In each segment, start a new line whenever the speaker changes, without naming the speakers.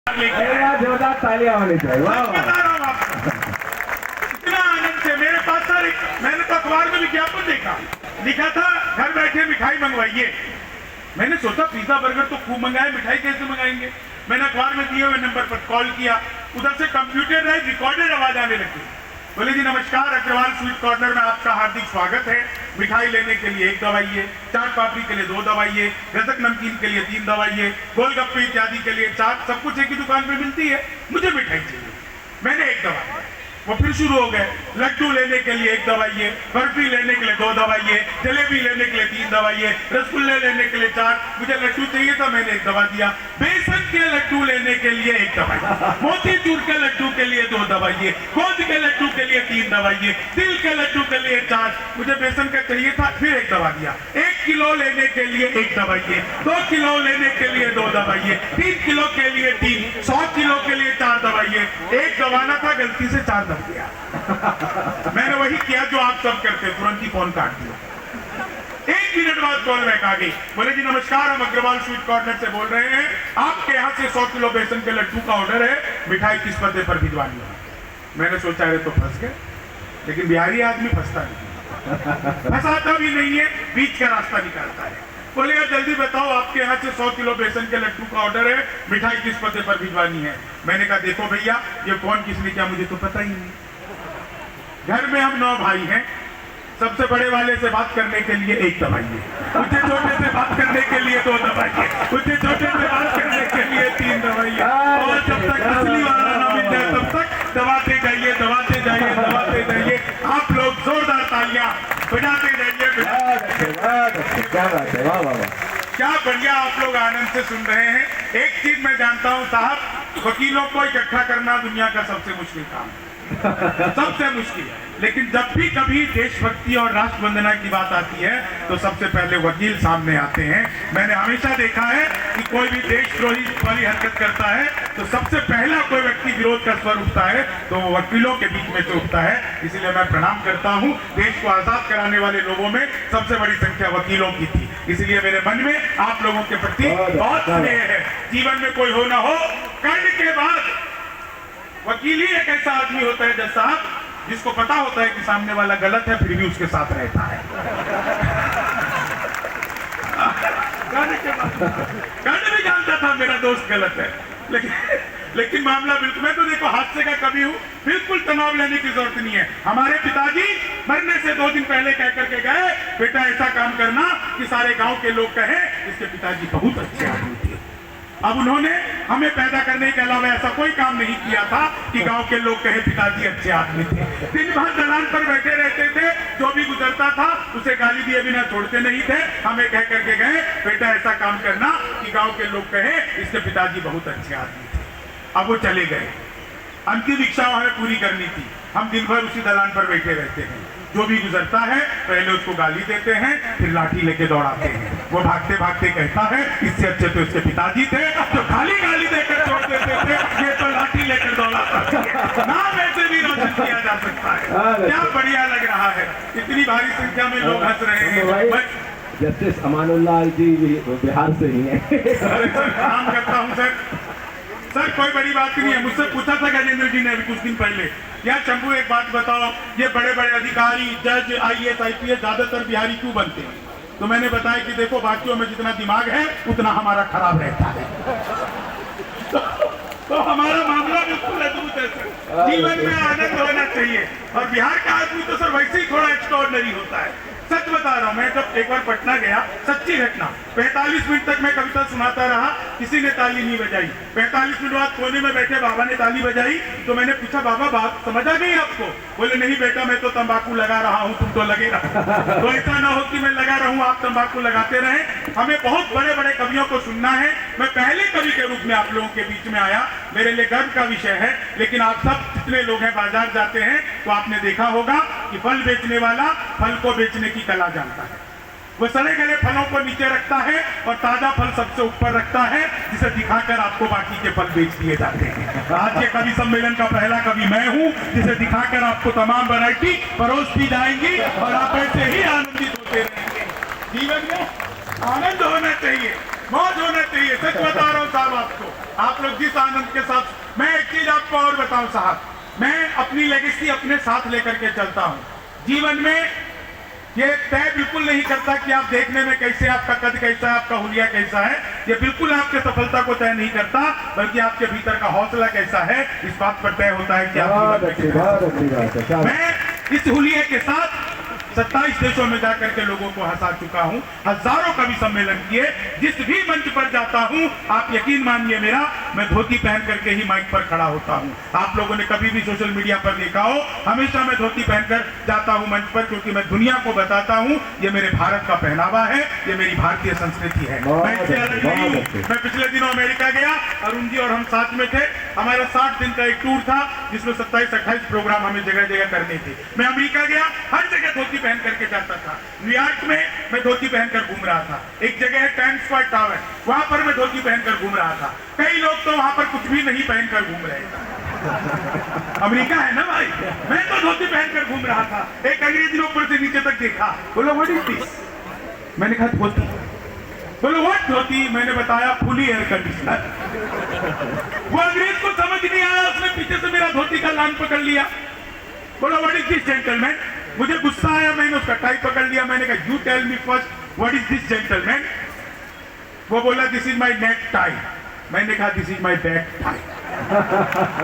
जोरदार तालियां होनी चाहिए। वाह
बता रहा हूँ आपको, इतना आनंद से मेरे पास सर मैंने तो अखबार में विज्ञापन देखा, लिखा था घर बैठे मिठाई मंगवाइए। मैंने सोचा पिज्जा बर्गर तो खूब मंगाए, मिठाई कैसे मंगाएंगे। मैंने अखबार में दिए हुए नंबर पर कॉल किया, उधर से कंप्यूटराइज रिकॉर्डेड आवाज आने लगी। बोले जी नमस्कार, अग्रवाल स्वीट कॉर्नर में आपका हार्दिक स्वागत है। मिठाई लेने के लिए 1 दवाइए, चाट पापड़ी के लिए 2 दवाइए, रसक नमकीन के लिए 3 दवाइए, गोलगप्पे इत्यादि के लिए 4, सब कुछ एक ही दुकान पे मिलती है, मुझे मिठाई चाहिए। मैंने 1 दवाई, वो फिर शुरू हो गए, लड्डू लेने के लिए 1 दवाइए, बर्फी लेने के लिए 2 दवाइए, जलेबी लेने के लिए 3 दवाइए, रसगुल्ले लेने के लिए 4। मुझे लड्डू चाहिए था, मैंने 1 दवा दिया। बेसन के लड्डू लेने के लिए 1 दवाई, मोतीचूर के लड्डू के लिए 2 दवाइए, गोंद के लड्डू के लिए 3 दवाइए, तिल के लड्डू के लिए 4। मुझे बेसन का चाहिए था, फिर 1 दवा दिया। 1 किलो लेने के लिए 1 दवाइए, 2 किलो लेने के लिए 2 दवाइए, 3 किलो के लिए 3, 100 किलो के लिए 4 दवाइए। 1 दवाना था, गलती से 4 दब गया। मैंने वही किया जो आप सब करते, तुरंत ही फोन काट दिया। 1 मिनट बाद कॉल बैक आ गई, बोले जी नमस्कार, हम अग्रवाल स्वीट कॉर्नर से बोल रहे हैं, आपके यहाँ से 100 किलो बेसन के लड्डू का ऑर्डर है, मिठाई किस पते पर भिजवानी है। मैंने सोचा अरे तो फंस गए, लेकिन बिहारी आदमी फंसता नहीं, फंसाता भी नहीं है, बीच का रास्ता निकालता है। बोले यार जल्दी बताओ, आपके यहाँ से 100 किलो बेसन के लड्डू का ऑर्डर है, मिठाई किस पते पर भिजवानी है। मैंने कहा देखो भैया, ये फोन किसने किया मुझे तो पता ही नहीं। घर में हम 9 भाई हैं, सबसे बड़े वाले से बात करने के लिए 1 दवाइए, उससे छोटे से बात करने के लिए 2 दवाइए, उससे छोटे से बात करने के लिए 3 दवाइए, और जब तक असली वाला ना मिल जाए तब तक दबाते जाइए, दबाते जाइए, दबाते जाइए। आप लोग जोरदार तालियां बजाते जाइए।
क्या बात है, वाह वाह वाह,
क्या बढ़िया आप लोग आनंद से सुन रहे हैं। एक चीज मैं जानता हूं साहब, वकीलों को इकट्ठा करना दुनिया का सबसे मुश्किल काम है, सबसे मुश्किल। लेकिन जब भी कभी देशभक्ति और राष्ट्र वंदना की बात आती है तो सबसे पहले वकील सामने आते हैं। मैंने हमेशा देखा है कि कोई भी देशद्रोही वाली हरकत करता है तो सबसे पहला कोई व्यक्ति विरोध का स्वर उठता है तो वो वकीलों के बीच में से उठता है। इसीलिए मैं प्रणाम करता हूँ। देश को आजाद कराने वाले लोगों में सबसे बड़ी संख्या वकीलों की थी, इसलिए मेरे मन में आप लोगों के प्रति बहुत स्नेह है। जीवन में कोई हो ना हो, कर्ण के बाद वकील ही एक ऐसा आदमी होता है जज साहब जिसको पता होता है कि सामने वाला गलत है, फिर भी उसके साथ रहता है। कर्ण भी जानता था मेरा दोस्त गलत है, लेकिन मामला बिल्कुल, मैं तो देखो हादसे का कभी हूँ, बिल्कुल तनाव लेने की जरूरत नहीं है। हमारे पिताजी मरने से 2 दिन पहले कह करके गए, बेटा ऐसा काम करना कि सारे गांव के लोग कहें इसके पिताजी बहुत अच्छे आदमी थे। अब उन्होंने हमें पैदा करने के अलावा ऐसा कोई काम नहीं किया था कि गांव के लोग कहे पिताजी अच्छे आदमी थे। दिन भर दलान पर बैठे रहते थे, जो भी गुजरता था उसे गाली दिए बिना छोड़ते नहीं थे। हमें कह करके गए बेटा ऐसा काम करना कि गांव के लोग कहे इसके पिताजी बहुत अच्छे आदमी थे। अब वो चले गए, अंतिम इच्छा हमें पूरी करनी थी। हम दिन भर उसी दलान पर बैठे रहते हैं, जो भी गुजरता है पहले उसको गाली देते हैं, फिर लाठी लेके दौड़ाते हैं। वो भागते भागते कहता है इससे अच्छे तो इसके पिताजी थे जो खाली गाली देकर छोड़ देते थे, ये तो लाठी लेकर दौड़ाता है। नाम ऐसे भी रोशन किया जा सकता है। क्या बढ़िया लग रहा है, इतनी भारी संख्या में लोग हंस रहे हैं।
जस्टिस अमानुल्लाह जी बिहार से ही है।
काम करता हूँ सर, कोई बड़ी बात नहीं है। मुझसे पूछा था गजेंद्र जी ने अभी कुछ दिन पहले, यार शंभू एक बात बताओ, ये बड़े बड़े अधिकारी, जज, IAS, IPS ज्यादातर बिहारी क्यों बनते हैं? तो मैंने बताया कि देखो बाकियों में जितना दिमाग है उतना हमारा खराब रहता है। तो हमारा मामला बिल्कुल अद्भुत है सर। जीवन में आनंद होना चाहिए, और बिहार का आदमी तो सर वैसे ही थोड़ा एक्स्ट्राऑर्डिनरी होता है। सच बता रहा हूँ, मैं जब एक बार पटना गया, सच्ची घटना, 45 मिनट तक मैं कविता सुनाता रहा, किसी ने ताली नहीं बजाई। 45 मिनट बाद कोने में बैठे बाबा ने ताली बजाई, तो मैंने पूछा बाबा बात समझ आ गई आपको? बोले नहीं बेटा, मैं तो तंबाकू लगा रहा हूँ, तुम तो लगे रहो। तो ऐसा ना हो कि मैं लगा रहूं आप तंबाकू लगाते रहे। हमें बहुत बड़े बड़े कवियों को सुनना है। मैं पहले कवि के रूप में आप लोगों के बीच में आया, मेरे लिए गर्व का विषय है। लेकिन आप सब जितने लोग हैं बाजार जाते हैं तो आपने देखा होगा कि फल बेचने वाला फल को बेचने की कला जानता है। वो सड़े गले फलों को नीचे रखता है और ताजा फल सबसे ऊपर रखता है, जिसे दिखाकर आपको बाकी के फल बेच दिए जाते हैं। आज के कवि सम्मेलन का पहला कवि मैं हूं, जिसे दिखाकर आपको तमाम वैरायटी परोस दी जाएंगी और आप ऐसे ही आनंदित होते रहेंगे। जीवन में आनंद होना चाहिए, मौज होना चाहिए। सच बता रहा हूं साहब आपको। आप लोग जिस आनंद के साथ, मैं एक चीज आपको और बताऊं साहब, मैं अपनी लेगेसी अपने साथ लेकर के चलता हूं। जीवन में ये तय बिल्कुल नहीं करता कि आप देखने में कैसे, आपका कद कैसा है, आपका हुलिया कैसा है, ये बिल्कुल आपके सफलता को तय नहीं करता, बल्कि आपके भीतर का हौसला कैसा है इस बात पर तय होता है कि आप। मैं इस हुलिये के साथ 27 देशों में जाकर के लोगों को हंसा चुका हूं, हजारों कवि सम्मेलन किए, जिस भी मंच पर जाता हूं आप यकीन मानिए मेरा, मैं धोती पहन करके ही माइक पर खड़ा होता हूं। आप लोगों ने कभी भी सोशल मीडिया पर देखा हो, हमेशा मैं धोती पहनकर जाता हूं मंच पर, क्योंकि मैं दुनिया को बताता हूं ये मेरे भारत का पहनावा है, ये मेरी भारतीय संस्कृति है, मैं इससे अलग नहीं हूं। मैं पिछले दिनों अमेरिका गया, अरुण जी और हम साथ में थे, हमारा 60 दिन का एक टूर था जिसमें 27-28 प्रोग्राम हमें जगह जगह करने थे। मैं अमेरिका गया, हर जगह धोती पहन करके जाता था। न्यूयॉर्क में मैं धोती पहनकर घूम रहा था, एक जगह है टाइम्स स्क्वायर टावर, वहां पर मैं धोती पहनकर घूम रहा था। कई लोग तो वहां पर कुछ भी नहीं पहनकर घूम रहे थे। अमेरिका है ना भाई, मैं तो धोती पहनकर घूम रहा था। एक अंग्रेज ने ऊपर से नीचे तक देखा, बोलो व्हाट इज दिस, मैंने कहा धोती। बोलो व्हाट धोती, मैंने बताया फुली एयर कंडीशनर। वो अंग्रेज को समझ नहीं आया, उसने पीछे से मेरा धोती का लान पकड़ लिया। बोलो व्हाट इज दिस जेंटलमैन, मुझे गुस्सा आया, मैंने उसका टाई पकड़ लिया, मैंने कहा you tell me first what is this gentleman. वो बोला this is my neck tie, मैंने कहा this is my back tie.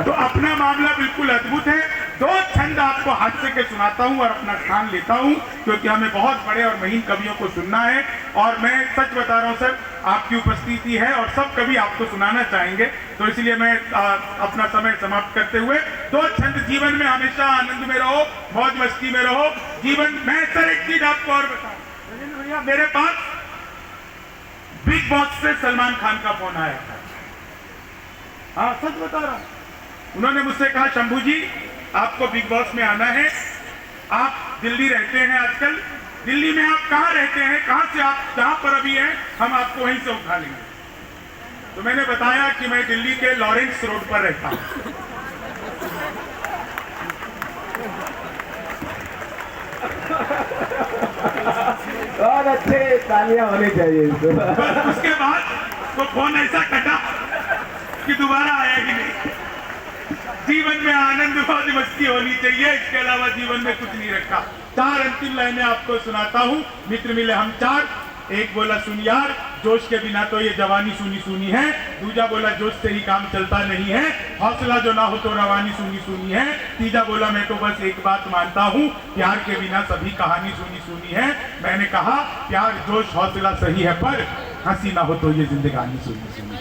तो अपना मामला बिल्कुल अद्भुत है। 2 छंद आपको हास्य के सुनाता हूं और अपना स्थान लेता हूं, क्योंकि हमें बहुत बड़े और महीन कवियों को सुनना है, और मैं सच बता रहा हूं सर, आपकी उपस्थिति है और सब कवि आपको सुनाना चाहेंगे, तो इसलिए मैं अपना समय समाप्त करते हुए 2 छंद, जीवन में हमेशा आनंद में रहो, मौज मस्ती में रहो जीवन। मैं सर एक चीज आपको और बताऊं, राजेंद्र भैया, मेरे पास बिग बॉस से सलमान खान का फोन आया था, हाँ सच बता रहा हूं। उन्होंने मुझसे कहा शंभू जी आपको बिग बॉस में आना है, आप दिल्ली रहते हैं आजकल, दिल्ली में आप कहाँ रहते हैं, कहाँ से आप जहां पर अभी हैं हम आपको वहीं से उठा लेंगे। तो मैंने बताया कि मैं दिल्ली के लॉरेंस रोड पर रहता हूं।
बहुत अच्छे, तालियां होनी चाहिए।
बस उसके बाद वो फोन ऐसा कटा कि दोबारा आया कि नहीं। जीवन में आनंद मौज मस्ती होनी चाहिए, इसके अलावा जीवन में कुछ नहीं रखा। 4 अंतिम लाइनें आपको सुनाता हूं। मित्र मिले हम 4, एक बोला सुन यार, जोश के बिना तो ये जवानी सुनी सुनी है, दूजा बोला जोश से ही काम चलता नहीं है, हौसला जो ना हो तो रवानी सुनी सुनी है, तीजा बोला मैं तो बस एक बात मानता हूँ, प्यार के बिना सभी कहानी सुनी सुनी है। मैंने कहा प्यार जोश हौसला सही है, पर हंसी ना हो तो ये जिंदगानी सुनी सुनी,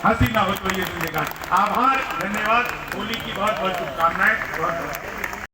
हंसी ना हो तो ये जिंदगानी। आभार, धन्यवाद, होली की बहुत बहुत शुभकामनाएं। बहुत